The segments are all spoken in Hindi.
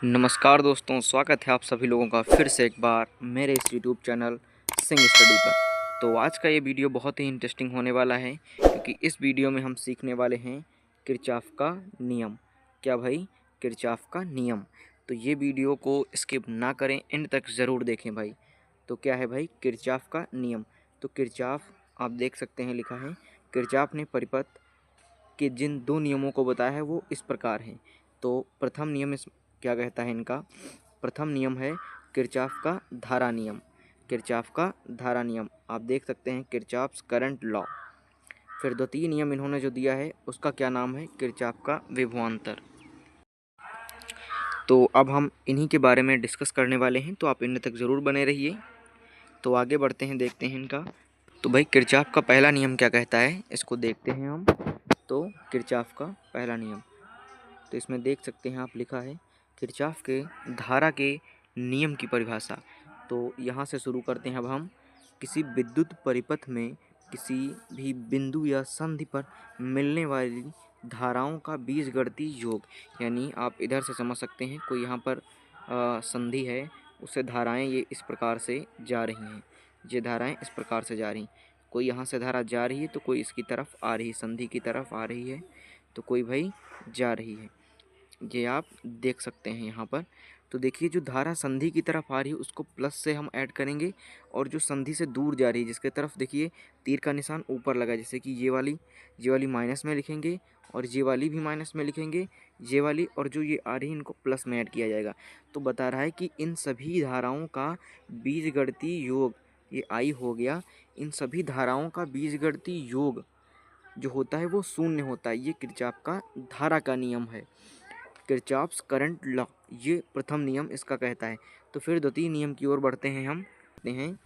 नमस्कार दोस्तों, स्वागत है आप सभी लोगों का फिर से एक बार मेरे इस यूट्यूब चैनल सिंग स्टडी पर। तो आज का ये वीडियो बहुत ही इंटरेस्टिंग होने वाला है, क्योंकि इस वीडियो में हम सीखने वाले हैं किरचॉफ का नियम। क्या भाई? किरचॉफ का नियम। तो ये वीडियो को स्किप ना करें, एंड तक ज़रूर देखें भाई। तो क्या है भाई किरचॉफ का नियम? तो किरचॉफ आप देख सकते हैं लिखा है, किरचॉफ ने परिपथ के जिन दो नियमों को बताया है वो इस प्रकार हैं। तो प्रथम नियम इस क्या कहता है इनका? प्रथम नियम है किरचॉफ का धारा नियम। किरचॉफ का धारा नियम आप देख सकते हैं, किरचॉफ्स करंट लॉ। फिर द्वितीय नियम इन्होंने जो दिया है उसका क्या नाम है? किरचॉफ का विभवांतर। तो अब हम इन्हीं के बारे में डिस्कस करने वाले हैं, तो आप इन तक ज़रूर बने रहिए। तो आगे बढ़ते हैं, देखते हैं इनका। तो भाई किरचॉफ का पहला नियम क्या कहता है, इसको देखते हैं हम। तो किरचॉफ का पहला नियम, तो इसमें देख सकते हैं आप लिखा है किरचॉफ के धारा के नियम की परिभाषा। तो यहाँ से शुरू करते हैं अब हम। किसी विद्युत परिपथ में किसी भी बिंदु या संधि पर मिलने वाली धाराओं का बीजगणितीय योग, यानी आप इधर से समझ सकते हैं कोई यहाँ पर संधि है, उससे धाराएं ये इस प्रकार से जा रही हैं। ये धाराएं इस प्रकार से जा रही, कोई यहाँ से धारा जा रही है तो कोई इसकी तरफ आ रही, संधि की तरफ आ रही है, तो कोई भाई जा रही है। ये आप देख सकते हैं यहाँ पर। तो देखिए जो धारा संधि की तरफ आ रही है उसको प्लस से हम ऐड करेंगे, और जो संधि से दूर जा रही है जिसके तरफ देखिए तीर का निशान ऊपर लगा है, जैसे कि ये वाली माइनस में लिखेंगे, और ये वाली भी माइनस में लिखेंगे, ये वाली, और जो ये आ रही है इनको प्लस में ऐड किया जाएगा। तो बता रहा है कि इन सभी धाराओं का बीजगणितीय योग, ये आई हो गया, इन सभी धाराओं का बीजगणितीय योग जो होता है वो शून्य होता है। ये किरचॉफ का धारा का नियम है, किरचॉफ्स करंट लॉ, ये प्रथम नियम इसका कहता है। तो फिर द्वितीय नियम की ओर बढ़ते हैं हम। कहते हैं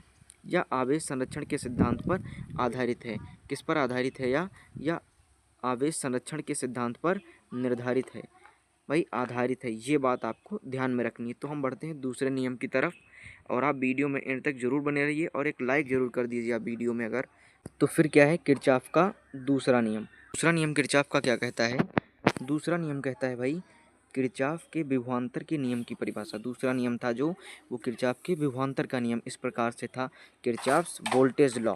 यह आवेश संरक्षण के सिद्धांत पर आधारित है। किस पर आधारित है? या आवेश संरक्षण के सिद्धांत पर निर्धारित है। भाई आधारित है, ये बात आपको ध्यान में रखनी है। तो हम बढ़ते हैं दूसरे नियम की तरफ, और आप वीडियो में एंड तक जरूर बने रहिए, और एक लाइक ज़रूर कर दीजिए आप वीडियो में अगर। तो फिर क्या है किरचॉफ का दूसरा नियम? दूसरा नियम किरचॉफ का क्या कहता है? दूसरा नियम कहता है भाई किरचॉफ के विभवांतर के नियम की परिभाषा। दूसरा नियम था जो, वो किरचॉफ के विभवांतर का नियम इस प्रकार से था, किरचॉफ्स वोल्टेज लॉ।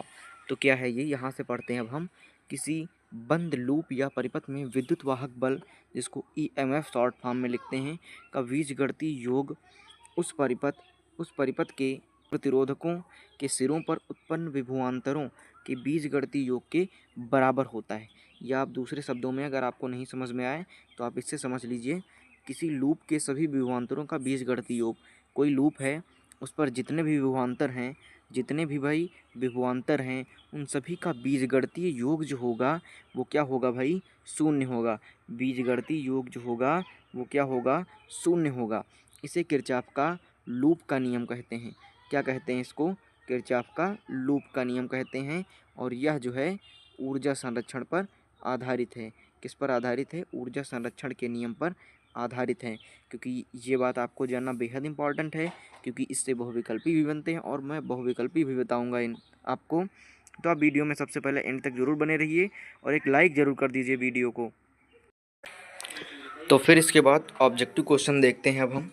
तो क्या है ये? यहाँ से पढ़ते हैं अब हम। किसी बंद लूप या परिपथ में विद्युत वाहक बल, जिसको ईएमएफ शॉर्ट फॉर्म में लिखते हैं, का बीजगणितीय योग उस परिपथ के प्रतिरोधकों के सिरों पर उत्पन्न विभवांतरों के बीजगणितीय योग के बराबर होता है। या आप दूसरे शब्दों में अगर आपको नहीं समझ में आए तो आप इससे समझ लीजिए, किसी लूप के सभी विभवांतरों का बीजगणितीय योग। कोई लूप है, उस पर जितने भी विभवांतर हैं, जितने भी भाई विभवांतर हैं, उन सभी का बीजगणितीय योग जो होगा वो क्या होगा भाई? शून्य होगा। बीजगणितीय योग जो होगा वो क्या होगा? शून्य होगा। इसे किरचॉफ का लूप का नियम कहते हैं। क्या कहते हैं इसको? किरचॉफ का लूप का नियम कहते हैं। और यह जो है ऊर्जा संरक्षण पर आधारित है। किस पर आधारित है? ऊर्जा संरक्षण के नियम पर आधारित है। क्योंकि ये बात आपको जानना बेहद इंपॉर्टेंट है, क्योंकि इससे बहुविकल्पी भी बनते हैं, और मैं बहुविकल्पी भी बताऊंगा इन आपको। तो आप वीडियो में सबसे पहले एंड तक जरूर बने रहिए, और एक लाइक ज़रूर कर दीजिए वीडियो को। तो फिर इसके बाद ऑब्जेक्टिव क्वेश्चन देखते हैं अब हम।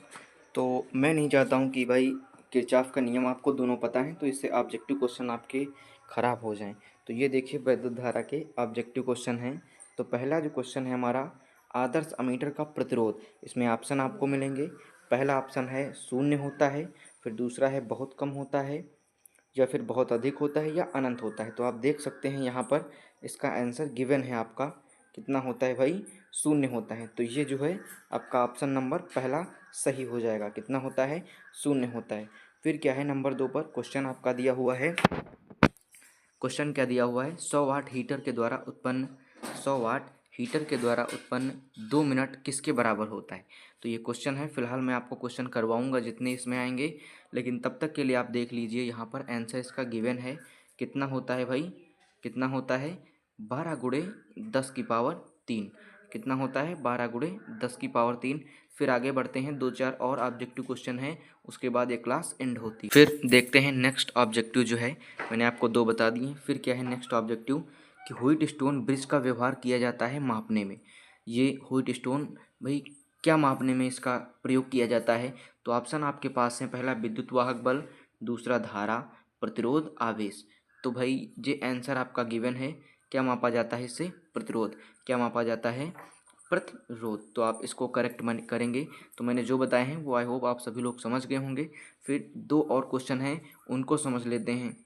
तो मैं नहीं चाहता हूँ कि भाई किरचॉफ का नियम आपको दोनों पता है तो इससे ऑब्जेक्टिव क्वेश्चन आपके ख़राब हो जाएं। तो ये देखिए वैद्युत धारा के ऑब्जेक्टिव क्वेश्चन हैं। तो पहला जो क्वेश्चन है हमारा, आदर्श अमीटर का प्रतिरोध। इसमें ऑप्शन आपको मिलेंगे। पहला ऑप्शन है शून्य होता है, फिर दूसरा है बहुत कम होता है, या फिर बहुत अधिक होता है, या अनंत होता है। तो आप देख सकते हैं यहाँ पर इसका आंसर गिवन है आपका, कितना होता है भाई? शून्य होता है। तो ये जो है आपका ऑप्शन नंबर पहला सही हो जाएगा। कितना होता है? शून्य होता है। फिर क्या है नंबर 2 पर क्वेश्चन आपका दिया हुआ है। क्वेश्चन क्या दिया हुआ है? 100 वाट हीटर के द्वारा उत्पन्न 100 वाट हीटर के द्वारा उत्पन्न 2 मिनट किसके बराबर होता है? तो ये क्वेश्चन है। फिलहाल मैं आपको क्वेश्चन करवाऊंगा जितने इसमें आएंगे, लेकिन तब तक के लिए आप देख लीजिए यहाँ पर आंसर इसका गिवन है। कितना होता है भाई? कितना होता है? 12 गुणे 10 की पावर 3। कितना होता है? 12 गुणे 10 की पावर 3। फिर आगे बढ़ते हैं, 2-4 और ऑब्जेक्टिव क्वेश्चन है, उसके बाद ये क्लास एंड होती है। फिर देखते हैं नेक्स्ट ऑब्जेक्टिव जो है, मैंने आपको 2 बता दिए। फिर क्या है नेक्स्ट ऑब्जेक्टिव, कि व्हीट स्टोन ब्रिज का व्यवहार किया जाता है मापने में। ये व्हीट स्टोन भाई क्या मापने में इसका प्रयोग किया जाता है? तो ऑप्शन आपके पास है, पहला विद्युत वाहक बल, दूसरा धारा, प्रतिरोध, आवेश। तो भाई ये आंसर आपका गिवन है। क्या मापा जाता है इससे? प्रतिरोध। क्या मापा जाता है? प्रतिरोध। तो आप इसको करेक्ट करेंगे। तो मैंने जो बताए हैं वो आई होप आप सभी लोग समझ गए होंगे। फिर दो और क्वेश्चन हैं, उनको समझ लेते हैं।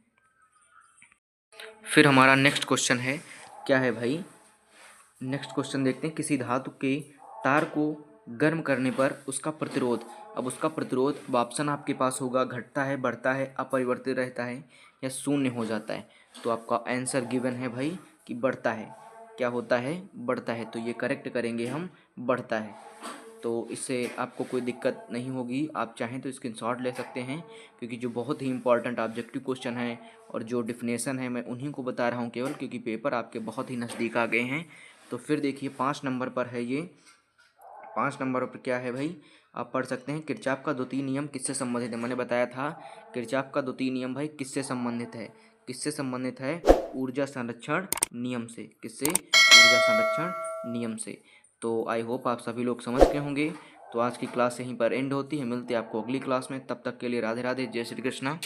फिर हमारा नेक्स्ट क्वेश्चन है, क्या है भाई? नेक्स्ट क्वेश्चन देखते हैं। किसी धातु के तार को गर्म करने पर उसका प्रतिरोध, अब उसका प्रतिरोध, अब ऑप्शन आपके पास होगा, घटता है, बढ़ता है, अपरिवर्तित रहता है या शून्य हो जाता है। तो आपका आंसर गिवन है भाई कि बढ़ता है। क्या होता है? बढ़ता है। तो ये करेक्ट करेंगे हम, बढ़ता है। तो इससे आपको कोई दिक्कत नहीं होगी। आप चाहें तो स्क्रीनशॉट ले सकते हैं, क्योंकि जो बहुत ही इंपॉर्टेंट ऑब्जेक्टिव क्वेश्चन है और जो डिफिनेशन है मैं उन्हीं को बता रहा हूँ केवल, क्योंकि पेपर आपके बहुत ही नज़दीक आ गए हैं। तो फिर देखिए 5 नंबर पर है ये। 5 नंबर पर क्या है भाई? आप पढ़ सकते हैं, किरचॉफ का द्वितीय नियम किससे संबंधित है? मैंने बताया था किरचॉफ का द्वितीय नियम भाई किससे संबंधित है? किससे संबंधित है? ऊर्जा संरक्षण नियम से। किससे? ऊर्जा संरक्षण नियम से। तो आई होप आप सभी लोग समझ गए होंगे। तो आज की क्लास यहीं पर एंड होती है। मिलते हैं आपको अगली क्लास में। तब तक के लिए राधे राधे, जय श्री कृष्णा।